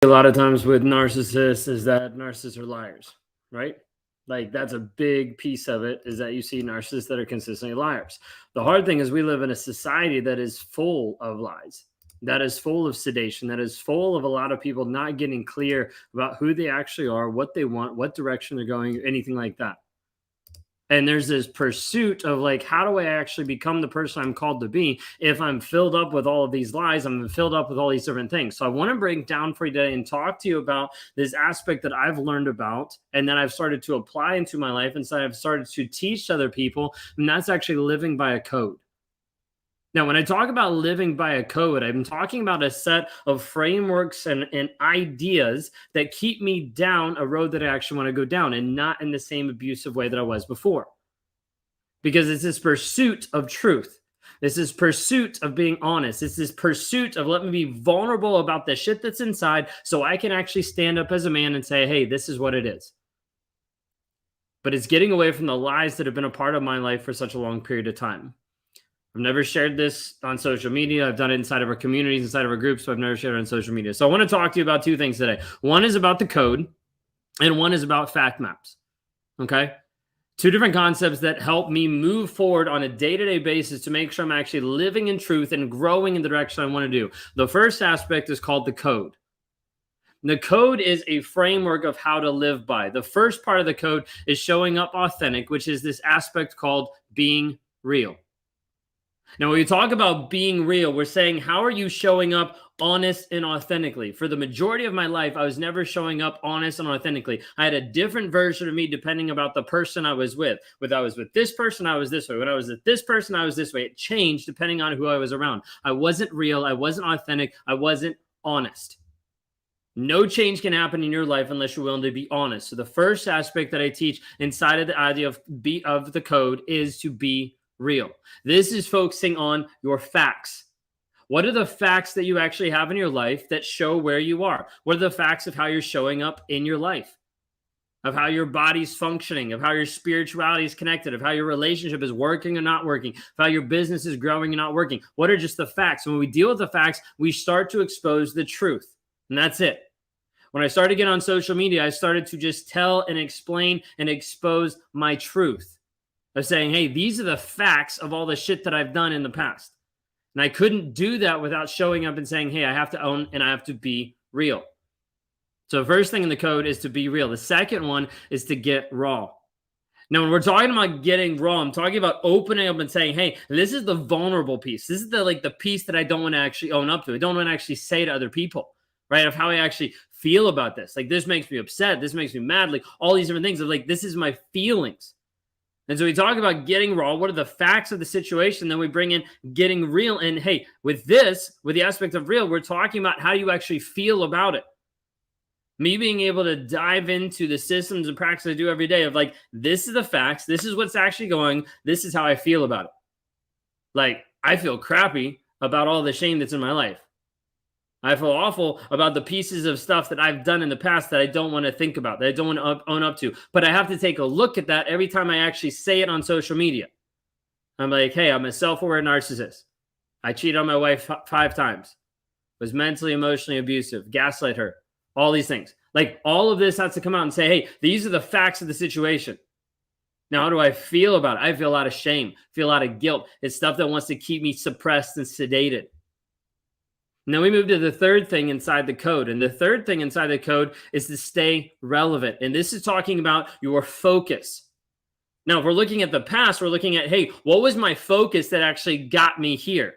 A lot of times with narcissists is that narcissists are liars, right? Like that's a big piece of it is that you see narcissists that are consistently liars. The hard thing is we live in a society that is full of lies, that is full of sedation, that is full of a lot of people not getting clear about who they actually are, what they want, what direction they're going, anything like that. And there's this pursuit of like, how do I actually become the person I'm called to be if I'm filled up with all of these lies? I'm filled up with all these different things. So I want to break down for you today and talk to you about this aspect that I've learned about and that I've started to apply into my life. And so I've started to teach other people. And that's actually living by a code. Now, when I talk about living by a code, I'm talking about a set of frameworks and ideas that keep me down a road that I actually want to go down and not in the same abusive way that I was before. Because it's this pursuit of truth. This is pursuit of being honest. It's this pursuit of let me be vulnerable about the shit that's inside so I can actually stand up as a man and say, hey, this is what it is. But it's getting away from the lies that have been a part of my life for such a long period of time. I've never shared this on social media. I've done it inside of our communities, inside of our groups, but I've never shared it on social media. So I want to talk to you about two things today. One is about the code, and one is about fact maps. Okay? Two different concepts that help me move forward on a day-to-day basis to make sure I'm actually living in truth and growing in the direction I want to do. The first aspect is called the code. The code is a framework of how to live by. The first part of the code is showing up authentic, which is this aspect called being real. Now, when we talk about being real, we're saying, how are you showing up honest and authentically? For the majority of my life, I was never showing up honest and authentically. I had a different version of me depending about the person I was with. When I was with this person, I was this way. When I was with this person, I was this way. It changed depending on who I was around. I wasn't real. I wasn't authentic. I wasn't honest. No change can happen in your life unless you're willing to be honest. So the first aspect that I teach inside of the idea of the code is to be real. This is focusing on your facts. What are the facts that you actually have in your life that show where you are? What are the facts of how you're showing up in your life? Of how your body's functioning, of how your spirituality is connected, of how your relationship is working or not working, of how your business is growing or not working. What are just the facts? When we deal with the facts, we start to expose the truth. And that's it. When I started getting on social media, I started to just tell and explain and expose my truth. Of saying, hey, these are the facts of all the shit that I've done in the past. And I couldn't do that without showing up and saying, hey, I have to own and I have to be real. So the first thing in the code is to be real. The second one is to get raw. Now, when we're talking about getting raw, I'm talking about opening up and saying, hey, this is the vulnerable piece. This is the piece that I don't want to actually own up to. I don't want to actually say to other people, right? Of how I actually feel about this. Like, this makes me upset. This makes me mad. Like, all these different things of like, this is my feelings. And so we talk about getting raw. What are the facts of the situation? Then we bring in getting real. And hey, with the aspect of real, we're talking about how you actually feel about it. Me being able to dive into the systems and practices I do every day of like, this is the facts. This is what's actually going. This is how I feel about it. Like, I feel crappy about all the shame that's in my life. I feel awful about the pieces of stuff that I've done in the past that I don't want to think about, that I don't want to own up to. But I have to take a look at that every time I actually say it on social media. I'm like, hey, I'm a self-aware narcissist. I cheated on my wife 5 times, was mentally, emotionally abusive, gaslight her, all these things. Like, all of this has to come out and say, hey, these are the facts of the situation. Now, how do I feel about it? I feel a lot of shame, feel a lot of guilt. It's stuff that wants to keep me suppressed and sedated. Now we move to the third thing inside the code. And the third thing inside the code is to stay relevant. And this is talking about your focus. Now, if we're looking at the past, we're looking at, hey, what was my focus that actually got me here?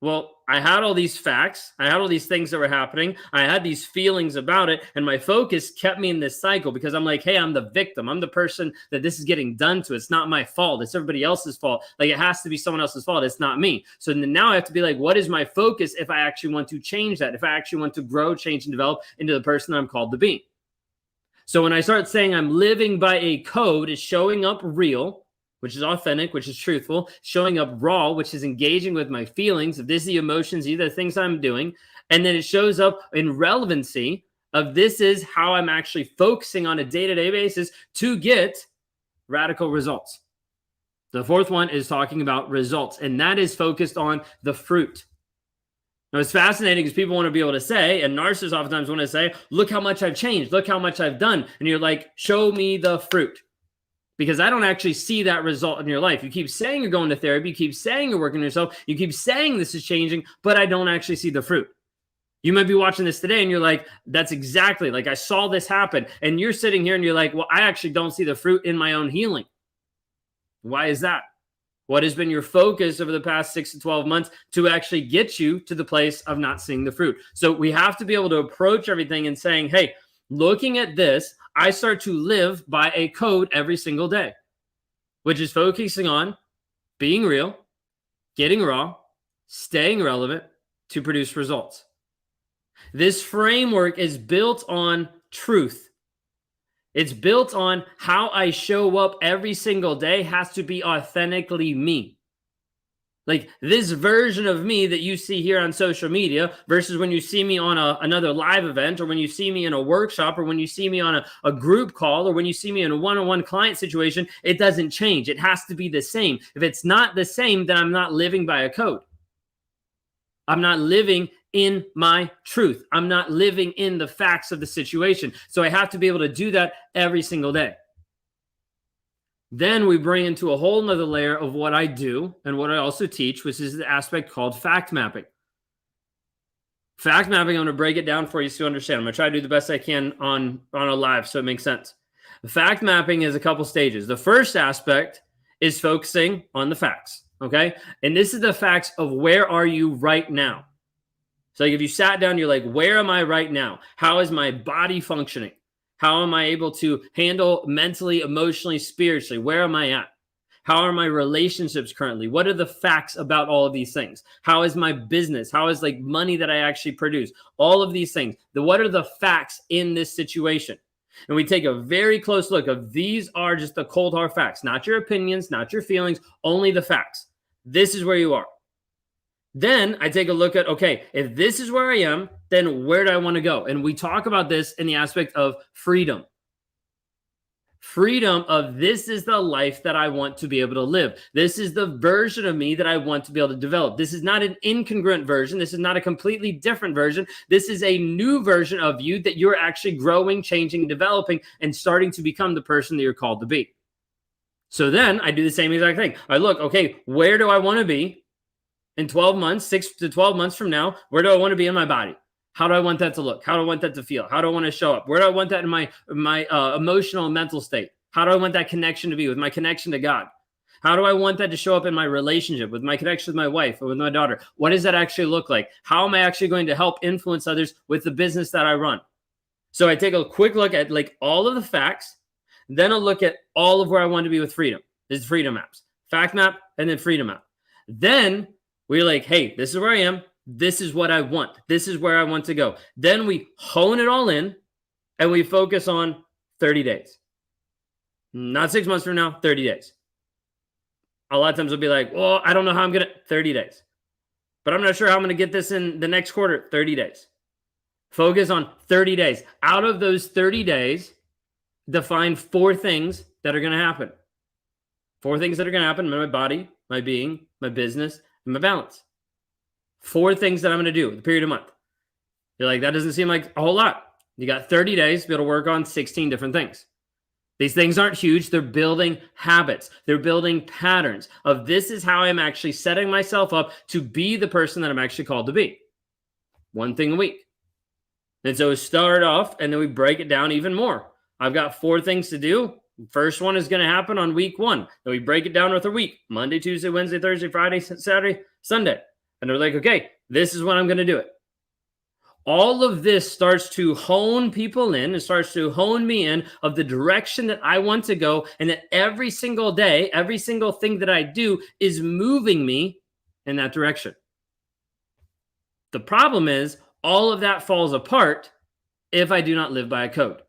Well, I had all these facts. I had all these things that were happening. I had these feelings about it. And my focus kept me in this cycle because I'm like, hey, I'm the victim. I'm the person that this is getting done to. It's not my fault. It's everybody else's fault. Like, it has to be someone else's fault. It's not me. So now I have to be like, what is my focus if I actually want to change that? If I actually want to grow, change, and develop into the person I'm called to be. So when I start saying I'm living by a code, is showing up real, which is authentic, which is truthful, showing up raw, which is engaging with my feelings, if this is the emotions, these are the things I'm doing, and then it shows up in relevancy of this is how I'm actually focusing on a day-to-day basis to get radical results. The fourth one is talking about results, and that is focused on the fruit. Now, it's fascinating because people want to be able to say, and narcissists oftentimes want to say, look how much I've changed. Look how much I've done. And you're like, show me the fruit. Because I don't actually see that result in your life. You keep saying you're going to therapy. You keep saying you're working on yourself. You keep saying this is changing, but I don't actually see the fruit. You might be watching this today and you're like, that's exactly like I saw this happen. And you're sitting here and you're like, well, I actually don't see the fruit in my own healing. Why is that? What has been your focus over the past 6 to 12 months to actually get you to the place of not seeing the fruit? So we have to be able to approach everything and saying, hey, looking at this, I start to live by a code every single day, which is focusing on being real, getting raw, staying relevant to produce results. This framework is built on truth. It's built on how I show up every single day has to be authentically me. Like this version of me that you see here on social media versus when you see me on another live event, or when you see me in a workshop, or when you see me on a group call, or when you see me in a one-on-one client situation, it doesn't change. It has to be the same. If it's not the same, then I'm not living by a code. I'm not living in my truth. I'm not living in the facts of the situation. So I have to be able to do that every single day. Then we bring into a whole nother layer of what I do and what I also teach, which is the aspect called fact mapping. Fact mapping, I'm going to break it down for you so you understand. I'm going to try to do the best I can on a live so it makes sense. The fact mapping is a couple stages. The first aspect is focusing on the facts, okay? And this is the facts of where are you right now. So like if you sat down, you're like, where am I right now? How is my body functioning? How am I able to handle mentally, emotionally, spiritually? Where am I at? How are my relationships currently? What are the facts about all of these things? How is my business? How is like money that I actually produce? All of these things. What are the facts in this situation? And we take a very close look of these are just the cold hard facts, not your opinions, not your feelings, only the facts. This is where you are. Then I take a look at, okay, if this is where I am, then where do I want to go? And we talk about this in the aspect of freedom. Freedom of this is the life that I want to be able to live. This is the version of me that I want to be able to develop. This is not an incongruent version. This is not a completely different version. This is a new version of you that you're actually growing, changing, developing, and starting to become the person that you're called to be. So then I do the same exact thing. I look, okay, where do I want to be? In 12 months, 6 to 12 months from now, where do I want to be in my body? How do I want that to look? How do I want that to feel? How do I want to show up? Where do I want that in my emotional and mental state? How do I want that connection to be with my connection to God? How do I want that to show up in my relationship with my connection with my wife or with my daughter? What does that actually look like? How am I actually going to help influence others with the business that I run? So I take a quick look at like all of the facts, then I'll look at all of where I want to be with freedom. This is freedom maps, fact map, and then freedom map. Then we're like, hey, this is where I am. This is what I want. This is where I want to go. Then we hone it all in and we focus on 30 days. Not 6 months from now, 30 days. A lot of times we'll be like, well, I don't know how I'm going to, 30 days. But I'm not sure how I'm going to get this in the next quarter, 30 days. Focus on 30 days. Out of those 30 days, define 4 things that are going to happen. 4 things that are going to happen in my body, my being, my business, and my balance. 4 things that I'm going to do in the period of a month. You're like, that doesn't seem like a whole lot. You got 30 days to be able to work on 16 different things. These things aren't huge. They're building habits. They're building patterns of this is how I'm actually setting myself up to be the person that I'm actually called to be. 1 thing a week. And so we start off and then we break it down even more. I've got 4 things to do. First one is going to happen on week 1. Then we break it down with a week. Monday, Tuesday, Wednesday, Thursday, Friday, Saturday, Sunday. And they're like, okay, this is when I'm going to do it. All of this starts to hone people in and starts to hone me in of the direction that I want to go. And that every single day, every single thing that I do is moving me in that direction. The problem is all of that falls apart if I do not live by a code.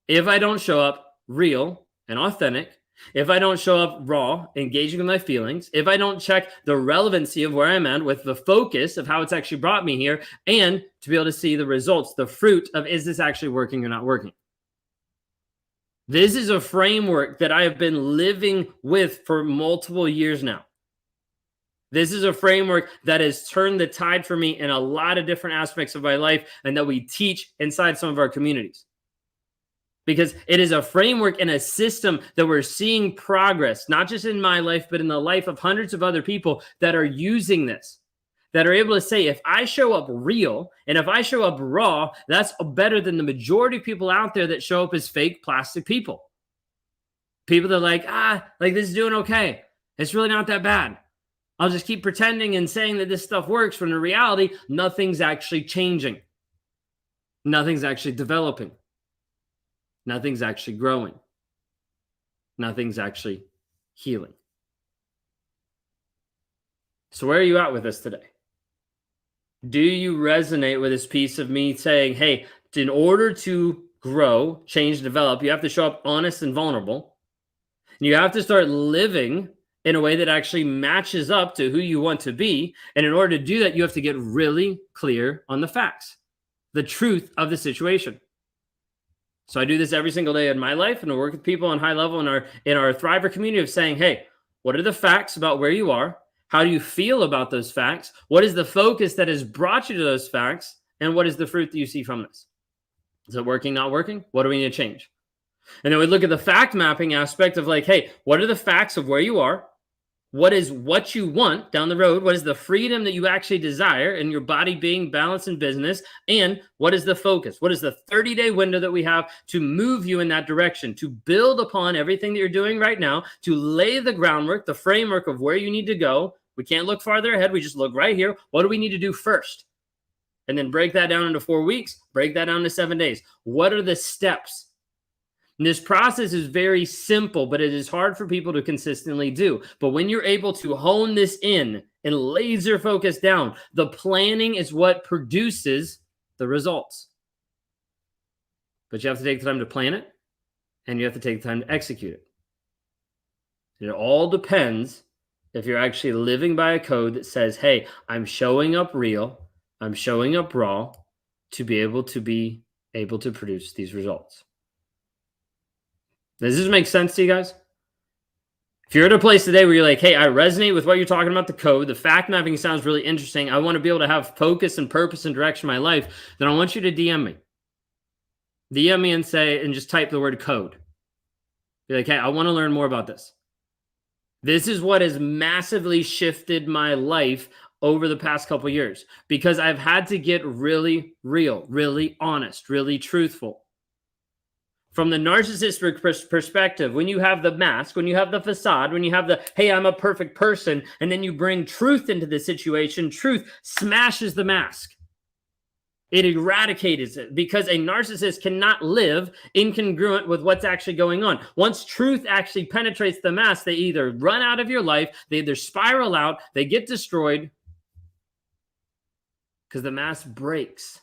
If I don't show up real and authentic, if I don't show up raw, engaging with my feelings, if I don't check the relevancy of where I'm at with the focus of how it's actually brought me here, and to be able to see the results, the fruit of is this actually working or not working? This is a framework that I have been living with for multiple years now. This is a framework that has turned the tide for me in a lot of different aspects of my life and that we teach inside some of our communities. Because it is a framework and a system that we're seeing progress, not just in my life, but in the life of hundreds of other people that are using this, that are able to say, if I show up real and if I show up raw, that's better than the majority of people out there that show up as fake plastic people. People that are like this is doing okay. It's really not that bad. I'll just keep pretending and saying that this stuff works when in reality, nothing's actually changing. Nothing's actually developing. Nothing's actually growing. Nothing's actually healing. So where are you at with this today? Do you resonate with this piece of me saying, hey, in order to grow, change, develop, you have to show up honest and vulnerable. And you have to start living in a way that actually matches up to who you want to be. And in order to do that, you have to get really clear on the facts, the truth of the situation. So I do this every single day in my life, and I work with people on high level in our Thriver community of saying, hey, what are the facts about where you are? How do you feel about those facts? What is the focus that has brought you to those facts? And what is the fruit that you see from this? Is it working, not working? What do we need to change? And then we look at the fact mapping aspect of like, hey, what are the facts of where you are? What is what you want down the road? What is the freedom that you actually desire in your body being balanced in business? And what is the focus? What is the 30-day window that we have to move you in that direction, to build upon everything that you're doing right now, to lay the groundwork, the framework of where you need to go? We can't look farther ahead. We just look right here. What do we need to do first? And then break that down into 4 weeks, break that down to 7 days. What are the steps? And this process is very simple, but it is hard for people to consistently do. But when you're able to hone this in and laser focus down, the planning is what produces the results. But you have to take the time to plan it, and you have to take the time to execute it. It all depends if you're actually living by a code that says, hey, I'm showing up real, I'm showing up raw to be able to produce these results. Does this make sense to you guys? If you're at a place today where you're like, hey, I resonate with what you're talking about, the code, the fact mapping sounds really interesting, I want to be able to have focus and purpose and direction in my life, then I want you to DM me. DM me and just type the word code. Be like, hey, I want to learn more about this. This is what has massively shifted my life over the past couple of years because I've had to get really real, really honest, really truthful. From the narcissistic perspective, when you have the mask, when you have the facade, when you have the, hey, I'm a perfect person, and then you bring truth into the situation, truth smashes the mask. It eradicates it because a narcissist cannot live incongruent with what's actually going on. Once truth actually penetrates the mask, they either run out of your life, they either spiral out, they get destroyed because the mask breaks.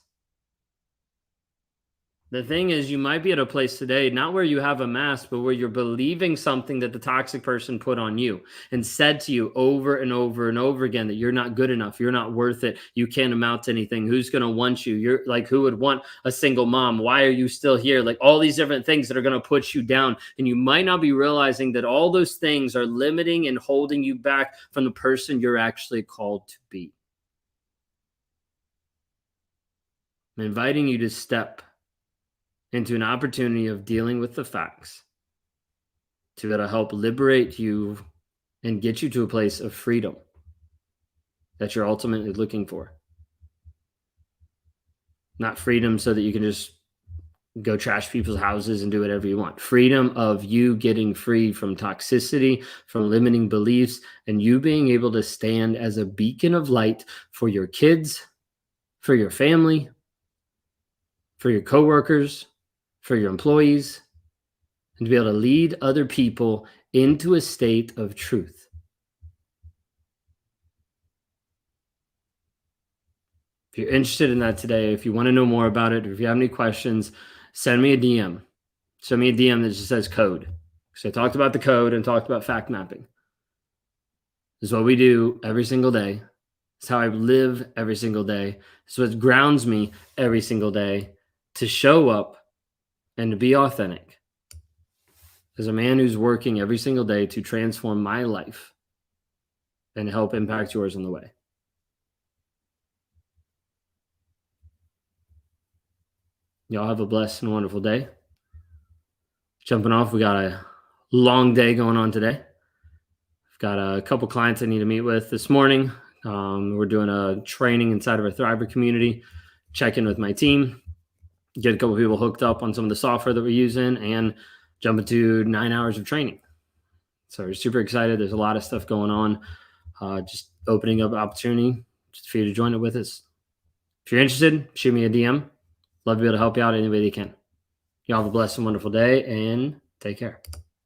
The thing is, you might be at a place today, not where you have a mask, but where you're believing something that the toxic person put on you and said to you over and over and over again that you're not good enough, you're not worth it, you can't amount to anything, who's going to want you, you're like, who would want a single mom, why are you still here, like all these different things that are going to put you down. And you might not be realizing that all those things are limiting and holding you back from the person you're actually called to be. I'm inviting you to step into an opportunity of dealing with the facts to help liberate you and get you to a place of freedom that you're ultimately looking for. Not freedom so that you can just go trash people's houses and do whatever you want. Freedom of you getting free from toxicity, from limiting beliefs, and you being able to stand as a beacon of light for your kids, for your family, for your coworkers, for your employees, and to be able to lead other people into a state of truth. If you're interested in that today, if you want to know more about it, or if you have any questions, send me a DM. Send me a DM that just says code. So I talked about the code and talked about fact mapping. This is what we do every single day. It's how I live every single day. So it grounds me every single day to show up and to be authentic as a man who's working every single day to transform my life and help impact yours on the way. Y'all have a blessed and wonderful day. Jumping off, we got a long day going on today. I've got a couple clients I need to meet with this morning. We're doing a training inside of our Thriver community, check in with my team, get a couple people hooked up on some of the software that we're using, and jump into 9 hours of training. So we're super excited. There's a lot of stuff going on. Just opening up opportunity just for you to join it with us. If you're interested, shoot me a DM. Love to be able to help you out any way you can. Y'all have a blessed and wonderful day, and take care.